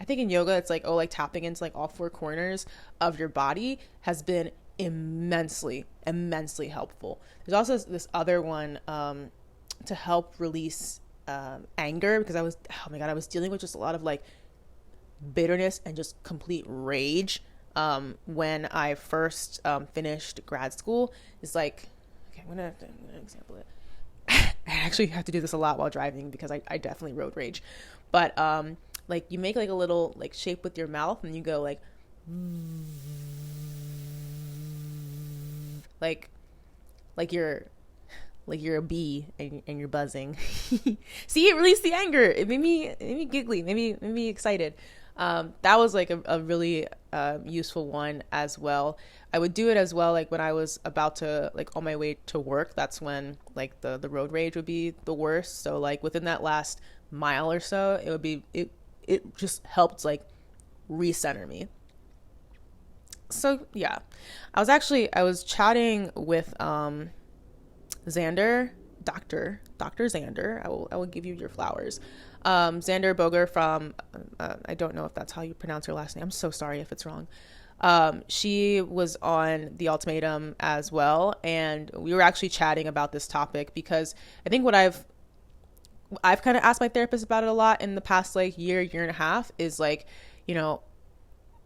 I think in yoga it's like, like tapping into like all four corners of your body has been immensely helpful. There's also this other one to help release anger, because I was dealing with just a lot of like bitterness and just complete rage when I first finished grad school. It's like, okay, I'm gonna example it. I actually have to do this a lot while driving because I definitely road rage. But like you make like a little like shape with your mouth and you go like you're a bee and you're buzzing. See, it released the anger. It made me giggly, made me excited. That was like a really useful one as well. I would do it as well like when I was about to like on my way to work. That's when like the road rage would be the worst. So like within that last mile or so, it just helped like recenter me. So yeah, I was chatting with Xander, Dr. Xander. I will give you your flowers. Xander Boger from, I don't know if that's how you pronounce her last name. I'm so sorry if it's wrong. She was on The Ultimatum as well. And we were actually chatting about this topic because I think what I've kind of asked my therapist about it a lot in the past like year and a half is like, you know,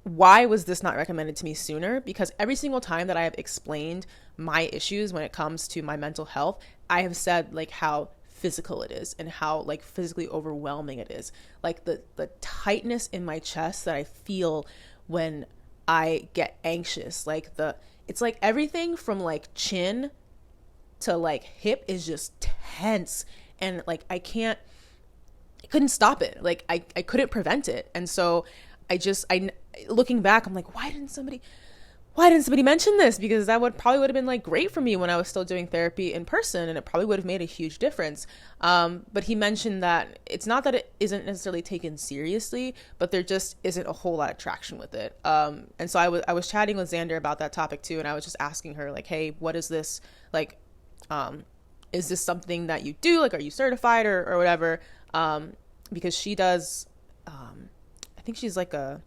why was this not recommended to me sooner? Because every single time that I have explained my issues when it comes to my mental health, I have said like how physical it is and how like physically overwhelming it is. Like the tightness in my chest that I feel when I get anxious, like it's like everything from like chin to like hip is just tense, and like I couldn't stop it. Like I couldn't prevent it. And so I looking back, I'm like, why didn't somebody mention this? Because that would have been like great for me when I was still doing therapy in person, and it probably would have made a huge difference. But he mentioned that it's not that it isn't necessarily taken seriously, but there just isn't a whole lot of traction with it. And so I was chatting with Xander about that topic too, and I was just asking her like, hey, what is this like? Is this something that you do? Like, are you certified or whatever? Because she does. I think she's a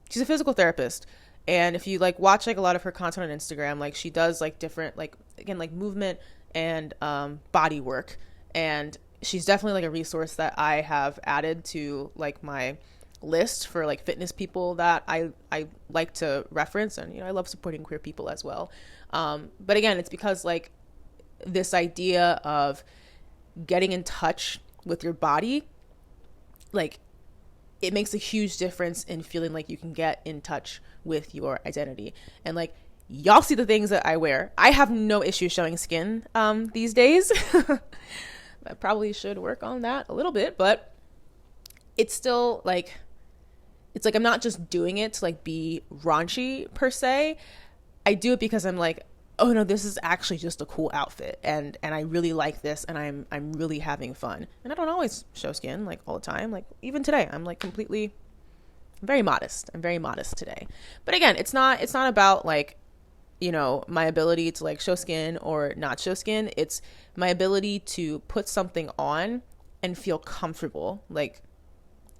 physical therapist. And if you like watch like a lot of her content on Instagram, like she does like different, like again, like movement and body work. And she's definitely like a resource that I have added to like my list for like fitness people that I like to reference. And, you know, I love supporting queer people as well. But again, it's because like this idea of getting in touch with your body, like it makes a huge difference in feeling like you can get in touch with your identity. And like Y'all see the things that I wear. I have no issue showing skin these days. I probably should work on that a little bit, but it's still like, it's like I'm not just doing it to like be raunchy per se. I do it because I'm like, oh no, this is actually just a cool outfit, and I really like this, and I'm really having fun. And I don't always show skin like all the time. Like even today, I'm like I'm very modest. I'm very modest today. But again, it's not about like, you know, my ability to like show skin or not show skin. It's my ability to put something on and feel comfortable, like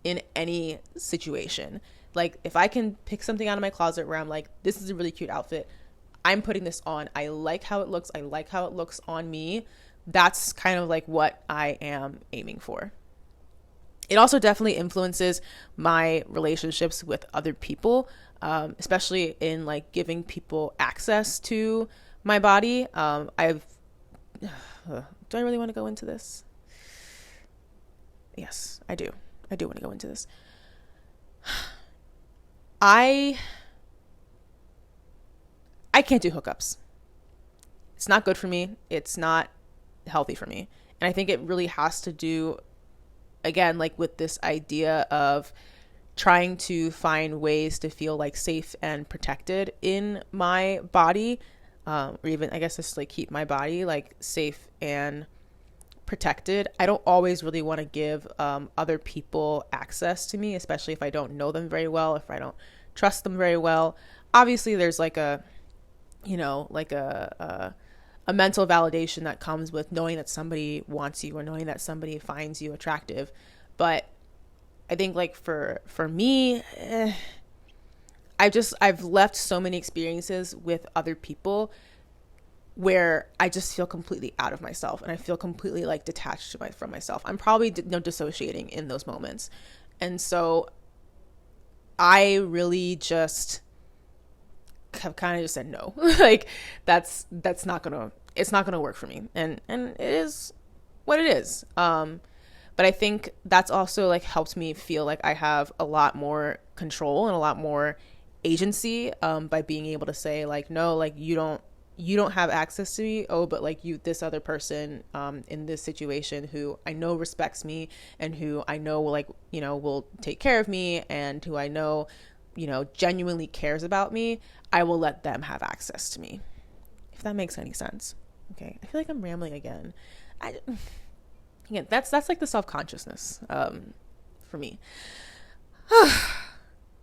in any situation. Like if I can pick something out of my closet where I'm like, this is a really cute outfit, I'm putting this on, I like how it looks, I like how it looks on me, that's kind of like what I am aiming for. It also definitely influences my relationships with other people, especially in like giving people access to my body. Do I really want to go into this? Yes, I do. I do want to go into this. I can't do hookups. It's not good for me. It's not healthy for me. And I think it really has to do, again, like with this idea of trying to find ways to feel like safe and protected in my body, or even I guess just like keep my body like safe and protected. I don't always really want to give other people access to me, especially if I don't know them very well, if I don't trust them very well. Obviously there's like a, you know, like a mental validation that comes with knowing that somebody wants you or knowing that somebody finds you attractive. But I think like for me, I've left so many experiences with other people where I just feel completely out of myself and I feel completely like detached from myself. I'm probably dissociating in those moments. And so I really just have kind of just said no. Like it's not gonna work for me, and it is what it is. But I think that's also like helped me feel like I have a lot more control and a lot more agency by being able to say like, no, like you don't have access to me. Oh, but like this other person in this situation who I know respects me and who I know will like, you know, will take care of me and who I know, you know, genuinely cares about me, I will let them have access to me. If that makes any sense. Okay. I feel like I'm rambling again. Again, that's like the self-consciousness for me.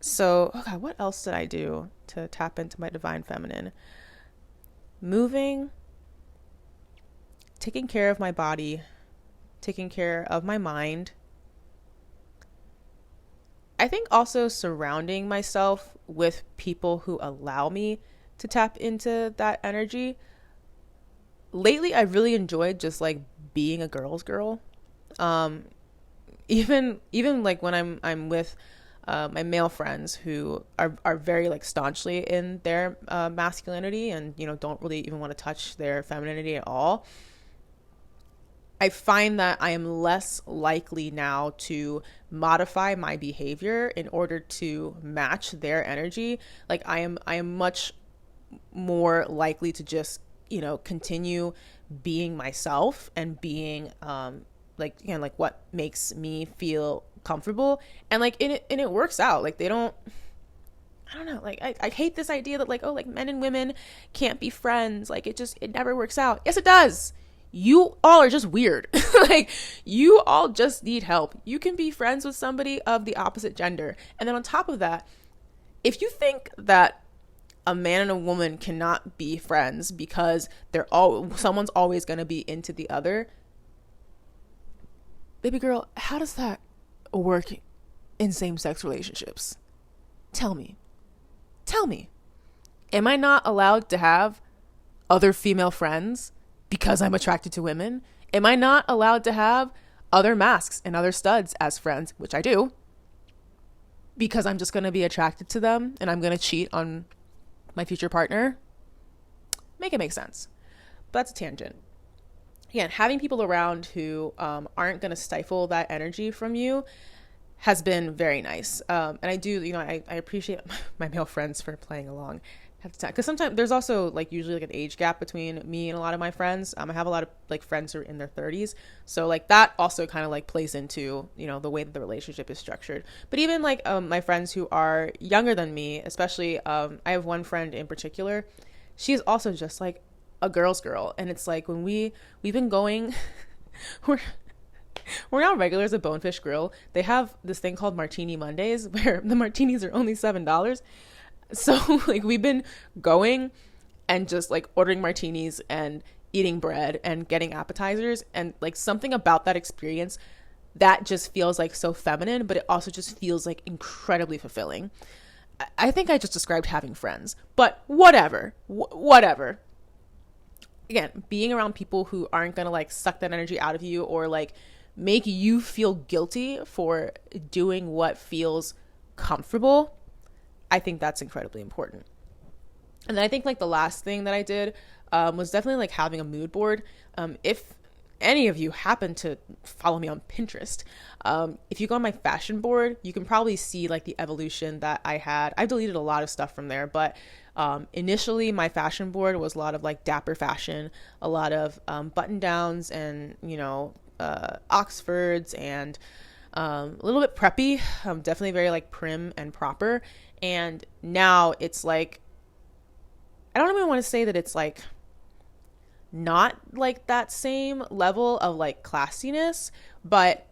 So, okay, what else did I do to tap into my divine feminine? Moving, taking care of my body, taking care of my mind. I think also surrounding myself with people who allow me to tap into that energy. Lately, I've really enjoyed just like being a girl's girl. Even like when I'm with my male friends who are very like staunchly in their masculinity and, you know, don't really even want to touch their femininity at all. I find that I am less likely now to modify my behavior in order to match their energy. Like I am much more likely to just, you know, continue being myself and being like, you know, like what makes me feel comfortable, and like it works out. Like I don't know, like I hate this idea that like, oh, like men and women can't be friends, like it never works out. Yes, it does. You all are just weird. Like you all just need help. You can be friends with somebody of the opposite gender, and then on top of that, if you think that a man and a woman cannot be friends because someone's always going to be into the other, baby girl, how does that work in same-sex relationships? Tell me. Am I not allowed to have other female friends because I'm attracted to women? Am I not allowed to have other masks and other studs as friends, which I do, because I'm just going to be attracted to them and I'm going to cheat on my future partner? Make it make sense. But that's a tangent. Again, having people around who aren't going to stifle that energy from you has been very nice. And I do, you know, I appreciate my male friends for playing along. because sometimes there's also like usually like an age gap between me and a lot of my friends. I have a lot of like friends who are in their 30s, so like that also kind of like plays into, you know, the way that the relationship is structured. But even like my friends who are younger than me, especially I have one friend in particular. She's also just like a girl's girl, and it's like when we've been going, we're now regulars at Bonefish Grill. They have this thing called Martini Mondays where the martinis are only $7. So like we've been going and just like ordering martinis and eating bread and getting appetizers, and like something about that experience that just feels like so feminine, but it also just feels like incredibly fulfilling. I think I just described having friends, but whatever. Again, being around people who aren't gonna like suck that energy out of you or like make you feel guilty for doing what feels comfortable, I think that's incredibly important. And then I think like the last thing that I did was definitely like having a mood board. If any of you happen to follow me on Pinterest, if you go on my fashion board, you can probably see like the evolution that I had. I deleted a lot of stuff from there, but initially my fashion board was a lot of like dapper fashion, a lot of button downs and, you know, Oxfords, and a little bit preppy, definitely very like prim and proper. And now it's like, I don't even want to say that it's like not like that same level of like classiness, but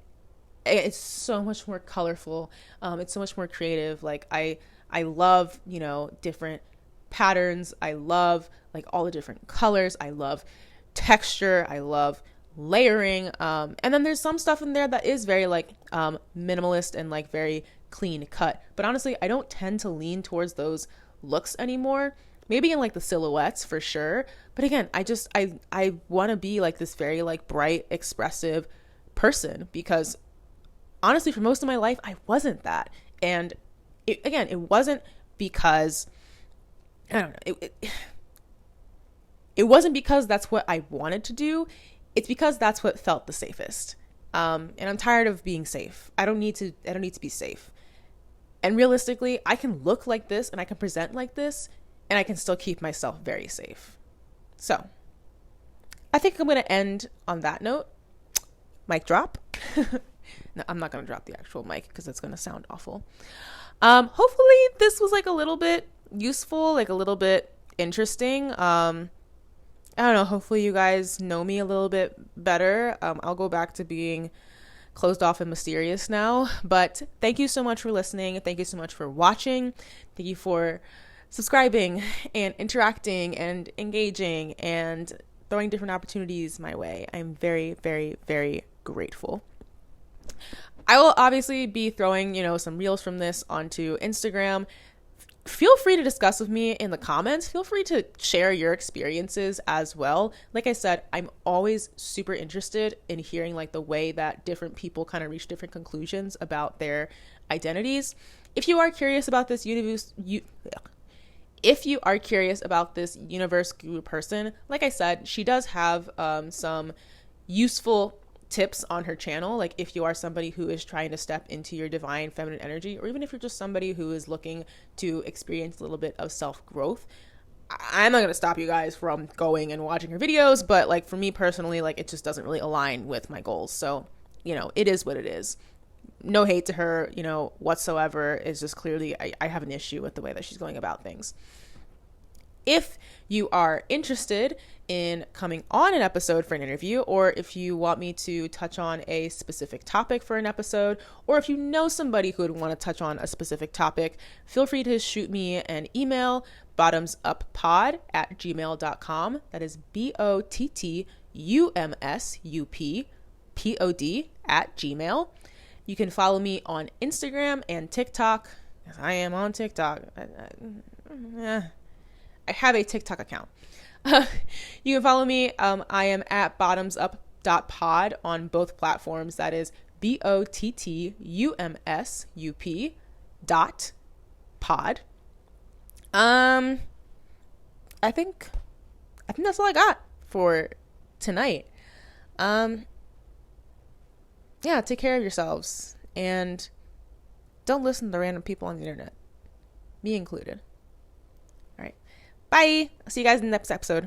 it's so much more colorful. It's so much more creative. Like I love, you know, different patterns. I love like all the different colors. I love texture. I love layering. And then there's some stuff in there that is very like minimalist and like very clean cut. But honestly, I don't tend to lean towards those looks anymore. Maybe in like the silhouettes for sure. But again, I want to be like this very like bright, expressive person, because honestly, for most of my life, I wasn't that. And it wasn't because, I don't know, it wasn't because that's what I wanted to do. It's because that's what felt the safest. And I'm tired of being safe. I don't need to be safe. And realistically, I can look like this and I can present like this and I can still keep myself very safe. So I think I'm going to end on that note. Mic drop. No, I'm not going to drop the actual mic because it's going to sound awful. Hopefully this was like a little bit useful, like a little bit interesting. I don't know. Hopefully you guys know me a little bit better. I'll go back to being closed off and mysterious now. But thank you so much for listening. Thank you so much for watching. Thank you for subscribing and interacting and engaging and throwing different opportunities my way. I'm very, very, very grateful. I will obviously be throwing, some reels from this onto Instagram. Feel free to discuss with me in the comments. Feel free to share your experiences as well. Like I said, I'm always super interested in hearing like the way that different people kind of reach different conclusions about their identities. If you are curious about this universe guru person, like I said, she does have some useful tips on her channel. Like if you are somebody who is trying to step into your divine feminine energy, or even if you're just somebody who is looking to experience a little bit of self-growth, I'm not going to stop you guys from going and watching her videos, but like for me personally, like it just doesn't really align with my goals. So, it is what it is. No hate to her, whatsoever. It's just clearly I have an issue with the way that she's going about things. If you are interested in coming on an episode for an interview, or if you want me to touch on a specific topic for an episode, or if you know somebody who would want to touch on a specific topic, feel free to shoot me an email, bottumsuppod@gmail.com. That is bottumsuppod@gmail. You can follow me on Instagram and TikTok. I am on TikTok. I have a TikTok account. You can follow me. I am at bottumsup.pod on both platforms. That is bottumsup.pod. I think that's all I got for tonight. Yeah, take care of yourselves and don't listen to random people on the internet, me included. All right. Bye. I'll see you guys in the next episode.